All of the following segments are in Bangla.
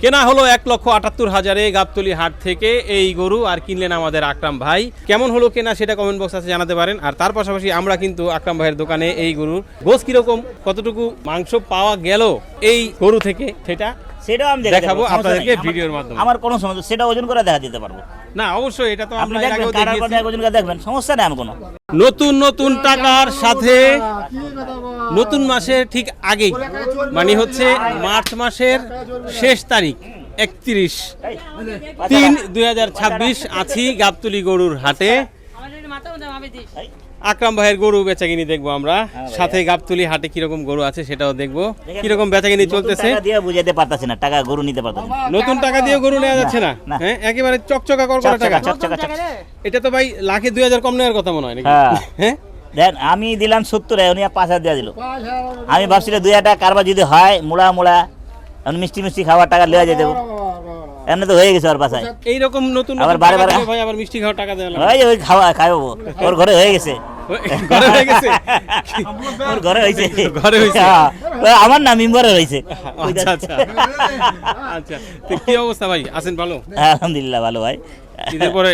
কেনা হলো 1,78,000-এ গাবতলী হাট থেকে এই গরু, আর কিনলেন আমাদের আকরাম ভাই। কেমন হলো কেনা সেটা কমেন্ট বক্স আছে জানাতে পারেন। আর তার পাশাপাশি আমরা কিন্তু আকরাম ভাইয়ের দোকানে এই গরুর গোস কিরকম, কতটুকু মাংস পাওয়া গেল এই গরু থেকে সেটাও আমি দেখাবো আপনাদেরকে ভিডিওর মাধ্যমে। আমার কোনো সমস্যা, সেটা ওজন করে দেখা দিতে পারবো। না অবশ্যই, এটা তো আপনি আমরা এর আগেও দেখিয়েছি। ওজন করে দেখবেন, সমস্যা নেই। আমি কোনো নতুন নতুন টাকার সাথে নতুন মাসের ঠিক আগেই, মানে হচ্ছে মার্চ মাসের শেষ তারিখ 31/3/2026 আছি গাবতলী গরুর হাটে। আকরাম ভাইয়ের গরু বেচাকিনি দেখবো আমরা, সাথে গাবতলী হাটে কিরকম গরু আছে সেটাও দেখবো, কিরকম বেচাকিনি চলতেছে। টাকা দিয়ে বুঝাতে পারতাছি না, টাকা গরু নিতে পারতাছি না। নতুন টাকা দিয়ে গরু নেওয়া যাচ্ছে না, হ্যাঁ একেবারে চকচকা করকরা টাকা। এটা তো ভাই লাখে 2,000 কম নেওয়ার কথা মনে হয় নাকি? হ্যাঁ দেন, আমি দিলাম 70, উনি 5,000 দিয়ে দিল। আমি ভাবছিলাম 2,000 টাকা কারবার যদি হয় মুড়া মিষ্টি মিষ্টি খাওয়ার টাকা লিয়ে যেতে দেবো, এমনি তো হয়ে গেছে ওর বাসায়। এইরকম নতুন আবার বারে বারে ভাই আবার মিষ্টি খাওয়ার টাকা দেওয়া লাগে। ওই খাওয়াবো, ওর ঘরে হয়ে গেছে। ঘরে হয়ে গেছে, ওর ঘরে হয়েছে, ঘরে হয়েছে। আমার না মেম্বারে হয়েছে। আচ্ছা আচ্ছা আচ্ছা, তো কি অবস্থা ভাই, আছেন ভালো? আলহামদুলিল্লাহ ভালো ভাই। ঈদের পরে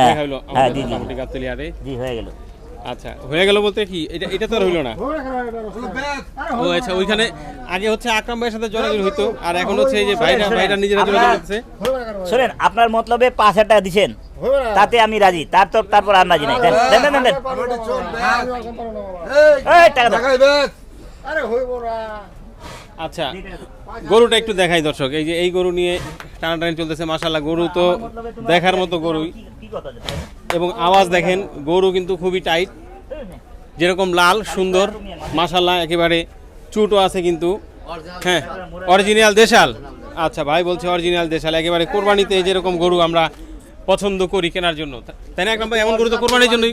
দেখাইলো হ্যাঁ, জি মোটামুটি গাবতলী হাটে। জি হয়ে গেল। আচ্ছা হয়ে গেল বলতে কি, এটা তো আর হইলো না। ও আচ্ছা, ওইখানে আগে হচ্ছে আকরাম ভাইয়ের সাথে যোগাযোগ হইতো, আর এখন হচ্ছে এই যে ভাইরা নিজেরা যোগাযোগ করতেছে। শুনেন, আপনার মতলবে 5,000 টাকা দিচ্ছেন, তাতে আমি রাজি। তারপর আর রাজি নাই। দেন টাকা দাও। আচ্ছা গরুটা একটু দেখাই দর্শক, এই যে এই গরু নিয়ে টানাটানি চলতেছে। মাশাআল্লাহ গরু তো দেখার মতো গরুই, এবং আওয়াজ দেখেন, গরু কিন্তু খুবই টাইট, যেরকম লাল সুন্দর মাশাআল্লাহ, একেবারে চুটও আছে কিন্তু। হ্যাঁ অরিজিনাল দেশাল। আচ্ছা ভাই বলছে অরিজিনাল দেশাল, একেবারে কোরবানিতে যেরকম গরু আমরা পছন্দ করি কেনার জন্য, তাই না একদম ভাই? এমন গরু তো কোরবানির জন্যই।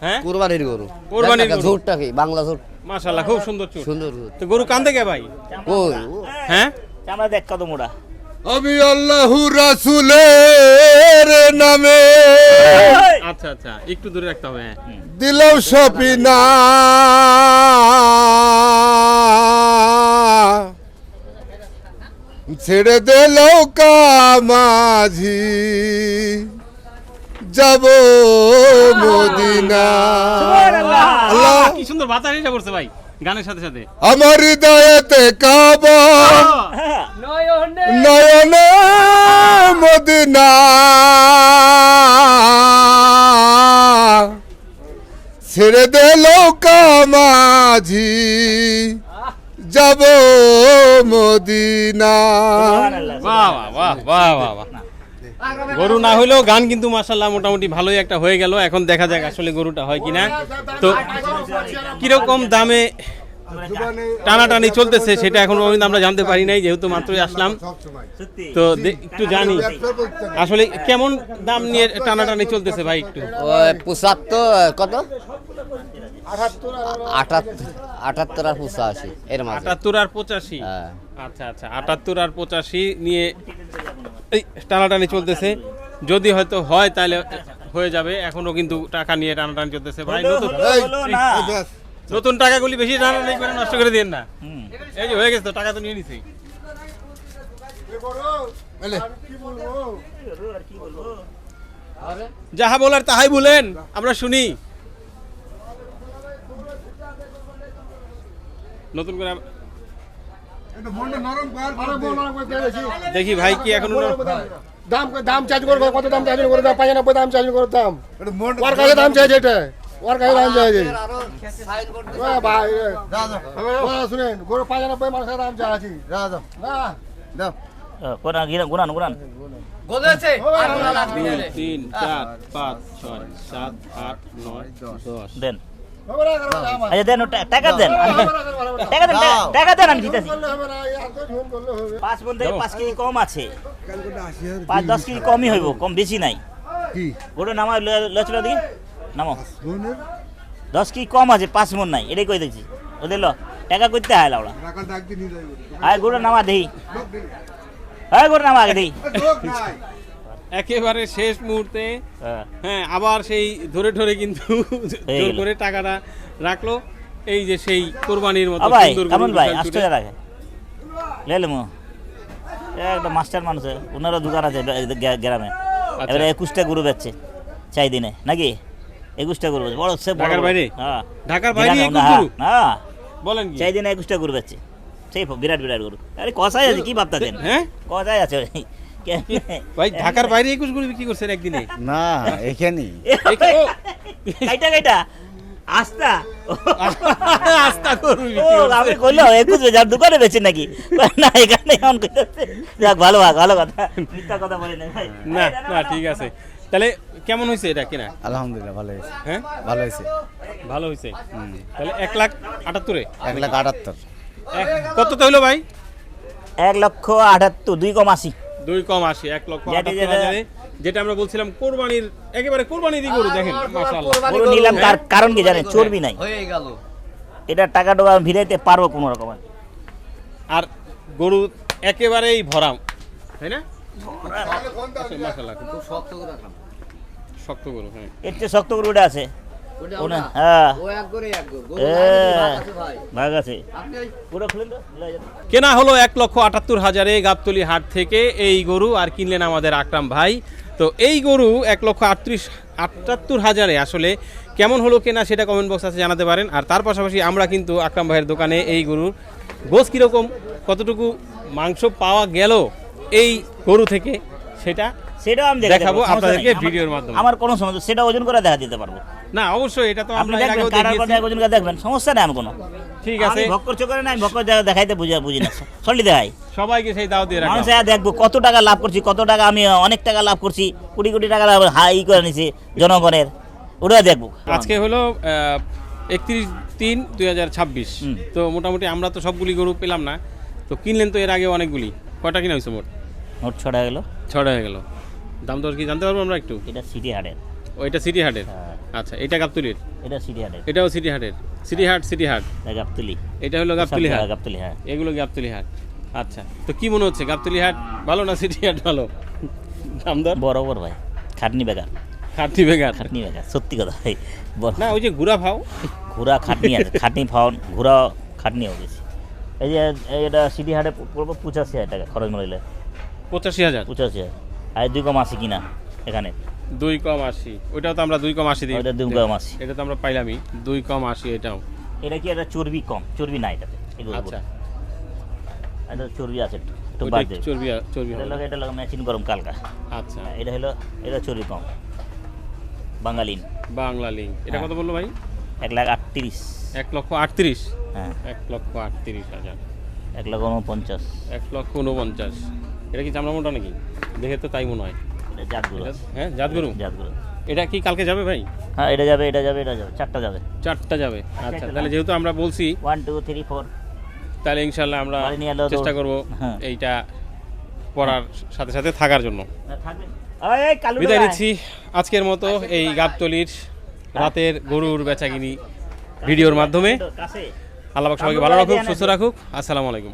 হ্যাঁ কুরবানির গরু, কোরবানির গরু। ঝুটটা কি বাংলা ঝুট, মাশাআল্লাহ খুব সুন্দর চুট। সুন্দর। তো গরু কান্দে কে ভাই? কই হ্যাঁ আমরা দেখ কত মোড়া। আমি আল্লাহু রাসূলের নামে আচ্ছা আচ্ছা, একটু দূরে রাখতে হবে। হ্যাঁ দিলাম সপিনা, ছেড়ে দিল কামাঝি, যাব মদিনা। আল্লাহ কি সুন্দর বাতাস এসে পড়ছে ভাই গানের সাথে সাথে। আমার হৃদয়েতে কাবা, নয়নে মদিনা, ছেড়ে দিল কামাঝি, যাব মদিনা। বাহ বাহ বাহ বাহ বাহ। গরু না হইলেও গান কিন্তু মাশাআল্লাহ মোটামুটি ভালোই একটা হয়ে গেল। এখন দেখা যাক আসলে গরুটা হয় কিনা। তো কিরকম দামে টানাটানি চলতেছে সেটা এখন পর্যন্ত আমরা জানতে পারি নাই, যেহেতু মাত্রই আসলাম। তো একটু জানি আসলে কেমন দাম নিয়ে টানাটানি চলতেছে ভাই একটু। 75 কত 78 আর 85 এর মাঝে। 78 আর 85। হ্যাঁ। আচ্ছা আচ্ছা, 78 আর 85 নিয়ে এই টানাটানি চলতেছে। যদি হয়তো হয় তাহলে হয়ে যাবে, এখনো কিন্তু টাকা নিয়ে টানাটানি চলতেছে ভাই। নতুন টাকাগুলি বেশি টানাটানি করে নষ্ট করে দিন না। এই যে হয়ে গেছে তো, টাকা তো নিয়ে নিছি। যাহা বলার তাহাই বলেন, আমরা শুনি। নতুন করে দেখি ভাই কি এখন দাম চার্জ করবো, কত দাম চার্জ করে দাম, 95 দাম চার্জ করে দাম, ওর কাছে দাম চাইছে, এটা ওর কাছে দাম চাইছে ভাই। শুনেন গরু 95 মানুষের দাম চাইছি। গুনান 2, 3, 4, 5, 6, 7, 8, 9, 10 দেন। আচ্ছা দেন, টাকা দেন, টাকা দেন, আমি দিতেছি। 5 বলতে 5 কেজি কম আছে, 5-10 কেজি কমই হইব, কম বেশি নাই। ওটা নামা লচলা দিকে নামো, 10 কেজি কম আছে, 5 মন নাই, এটাই কই দিচ্ছি। ওদের টাকা করতে হয় লাউড়া। আয় গোটা নামা দেই, হ্যাঁ গোটা নামা আগে দেই। একেবারে শেষ মুহূর্তে হ্যাঁ আবার সেই ধরে ধরে কিন্তু জোর করে টাকাটা রাখলো। এই যে সেই কোরবানির মতো ভাই সুন্দর কেমন ভাই 8,000 টাকা লেলে মো একটা মাস্টার মানুষ, ওনারও দোকান আছে গ্রামে। এবারে 21টা গরু বেচছে চাই দিনে নাকি, 21টা গরু বেচছে বড় সে ঢাকার বাইরে? হ্যাঁ ঢাকার বাইরে গ্রামে, 21 গরু? হ্যাঁ বলেন কি? চাই দিনে 21টা গরু বেচছে, সেই বিরাট বিরাট গরু। আরে কষাই আছে কি ভাবতা দেন, হ্যাঁ কষাই আছে ভাই ঢাকার বাইরে 21 গরু বিক্রি করছেন একদিনে? না এখানেই কাইটা কাইটা আস্তা আস্তা গরু ও বিক্রি করছেন। আমি কইলো 21 যার দোকানে বেচে নাকি, না এখানে এমন কইতাছে। যাক ভালো ভালো কথা, মিথ্যা কথা বলি না ভাই। না না ঠিক আছে। তাহলে কেমন হয়েছে এটা কিনা? আলহামদুলিল্লাহ ভালো হয়েছে, হ্যাঁ ভালো হয়েছে। ভালো হয়েছে। তাহলে 1,78,000-এ 1,78,000 কত তো হলো ভাই? 1,78,000, 2 কম 80। 2 কম 80, 1,78,000-এ, যেটা আমরা বলছিলাম কোরবানির, একেবারে কোরবানির গরু। দেখেন মাশাআল্লাহ, গরু নিলাম তার কারণ কি জানেন, চর্বি নাই, হয়ে গেল। এটা টাকা টাকা ভিড়াইতে পারবো কোনো রকম। আর গরু একেবারেই ভরাম, তাই না? মাশাআল্লাহ, খুব শক্ত করে রাখাম। শক্ত গরু। হ্যাঁ এর চেয়ে শক্ত গরুটা আছে ওটা ওনা, হ্যাঁ ও এক করে এক গরু। গরু এ, ভাগ আছে ভাই। ভাগ আছে আপনি পুরো খুলেন তো, কেনা হলো 1,78,000-এ গাবতলী হাট থেকে এই গরু, আর কিনলেন আমাদের আকরাম ভাই। তো এই গরু 1,78,000-এ আসলে কেমন হলো কেনা সেটা কমেন্ট বক্স আছে জানাতে পারেন। আর তার পাশাপাশি আমরা কিন্তু আকরাম ভাইয়ের দোকানে এই গরুর গোস কীরকম, কতটুকু মাংস পাওয়া গেল এই গরু থেকে, সেটাও আমি দেখাবো আপনাদেরকে ভিডিওর মাধ্যমে। আমার কোনো সমস্যা, সেটা ওজন করে দেখা দিতে পারবো। না অবশ্যই, এটা তো আপনি আমরা এর দেখবেন আগেও কাটার পর দেখিয়েছি। ওজন করে দেখবেন, সমস্যা নেই। আমি কোনো ঠিক আছে, আমি ভক্কর চোখে না, আমি ভক্কর দেখাইতে বুঝি না, সরলি দেখাই। সবাইকে সেই দাও দিয়ে রাখলাম। মানুষ দেখবো কত টাকা লাভ করছি, কত টাকা আমি অনেক টাকা লাভ করছি, কোটি কোটি টাকা হাই করে নিছি জনগণের, ওটা দেখবো। আজকে হলো 31/3/2026। হুম। তো মোটামুটি আমরা তো সবগুলি গরু পেলাম না, তো কিনলেন তো এর আগে অনেকগুলি। কয়টা কিনা হয়েছে মোট? মোট 6 গেল। 6টা হয়ে গেল। দাম দর কি জানতে পারবো আমরা একটু? এটা সিটি হাটের। ওইটা সিটি হাটের? হ্যাঁ। আচ্ছা, এটা গাবতলির? এটা সিটি হাটের, এটাও সিটি হাটের? সিটি হাট এটা গাবতলি। এটা হলো গাবতলি হাট? গাবতলি, হ্যাঁ। এগুলো গাবতলি হাট। আচ্ছা, তো কি মনে হচ্ছে, গাবতলি হাট ভালো না সিটি হাট ভালো? দাম দর বরাবর ভাই, খাটনি বেকার, খাটনি বেগার? খাটনি বেকার, সত্যি কথা ভাই। না ওই যে ঘুরা ভাও, ঘোড়া খাটনি আছে, খাটনি ফাউন, ঘোড়া খাটনিও বেশি। এই যে এটা সিটি হাটে পড়বো 85,000 টাকা খরচ মরিলে, 85,000। 85,000। আর 2 কম 80 কিনা এখানে, 2 কম 80, ওইটাও তো আমরা 2 কম 80 দিই। ওইটা 2 কম 80। এটা তো আমরা পাইলামই 2 কম 80। এটাও এটা কি এটা চর্বি কম, চর্বি নাই এটাতে, এগুলো আচ্ছা, এটা চর্বি আছে একটু, একটু ওইটা বাদ একটু দেবে। চর্বি এটা হবে। লাগে, এটা লাগে মেশিন গরম কালকা। আচ্ছা, এটা হলো, এটা চর্বি কম, বাঙালিন। বাংলা লিঙ্ক। এটা হ্যাঁ। কত বললো ভাই? 1,38,000। 1,38,000? হ্যাঁ, 1,38,000। 1,49,000। 1,49,000। এটা কি চামড়া মোটা নাকি? দেখে তো তাই মনে হয়। এটা জাতগুলো, এটা হ্যাঁ জাতগরু। জাতগুলো। এটা কি কালকে যাবে ভাই? হ্যাঁ, এটা যাবে, এটা যাবে, এটা যাবে, 4টা যাবে। 4টা যাবে? আচ্ছা, তাহলে যেহেতু আমরা বলছি 1 2 3 4। তাহলে ইনশাল্লাহ আমরা বাড়ি নিয়ে এলো তো। চেষ্টা করব হ্যাঁ। এইটা পড়ার সাথে সাথে থাকার জন্য। থাকবে। এই কালু বিদায় নিচ্ছি আজকের মতো এই গাবতলির রাতের গরুর বেচাকিনি ভিডিওর মাধ্যমে। কাছে আল্লাহ পাক সবাইকে ভালো রাখুক, সুস্থ রাখুক। আসসালামু আলাইকুম।